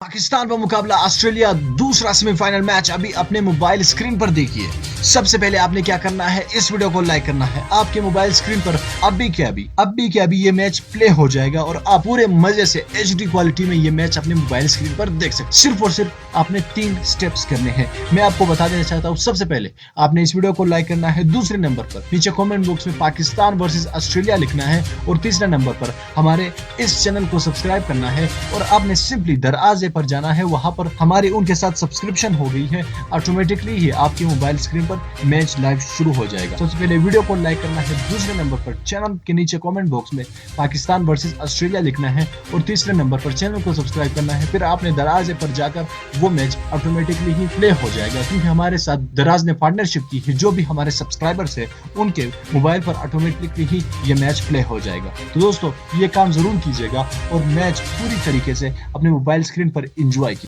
पाकिस्तान का मुकाबला ऑस्ट्रेलिया, दूसरा सेमीफाइनल मैच अभी अपने मोबाइल स्क्रीन पर देखिए। सबसे पहले आपने क्या करना है, इस वीडियो को लाइक करना है। आपके मोबाइल स्क्रीन पर अभी ये मैच प्ले हो जाएगा और आप पूरे मजे से HD क्वालिटी में ये मैच अपने मोबाइल स्क्रीन पर देख सकते। सिर्फ और सिर्फ आपने 3 स्टेप्स करने हैं। मैं आपको बता देना चाहता हूँ, सबसे पहले आपने इस वीडियो को लाइक करना है। दूसरे नंबर पर नीचे कमेंट बॉक्स में पाकिस्तान वर्सेस ऑस्ट्रेलिया लिखना है और तीसरा नंबर पर हमारे इस चैनल को सब्सक्राइब करना है और आपने सिंपली दरवाजे पर जाना है। वहां पर हमारी उनके साथ सब्सक्रिप्शन हो गई है, ऑटोमेटिकली ही आपकी मोबाइल स्क्रीन पर मैच लाइव शुरू हो जाएगा। सबसे पहले वीडियो को लाइक करना है, दूसरे नंबर पर चैनल के नीचे कमेंट बॉक्स में पाकिस्तान वर्सेस ऑस्ट्रेलिया लिखना है और तीसरे नंबर पर चैनल को सब्सक्राइब करना है। फिर आपने दराजे पर जाकर वो मैच ऑटोमेटिकली ही प्ले हो जाएगा, क्योंकि हमारे साथ दराज ने पार्टनरशिप की है। जो भी हमारे सब्सक्राइबर्स है उनके मोबाइल पर ऑटोमेटिकली ही ये मैच प्ले हो जाएगा। तो दोस्तों, ये काम जरूर कीजिएगा और मैच पूरी तरीके से अपने मोबाइल स्क्रीन पर एंजॉय कीजिए।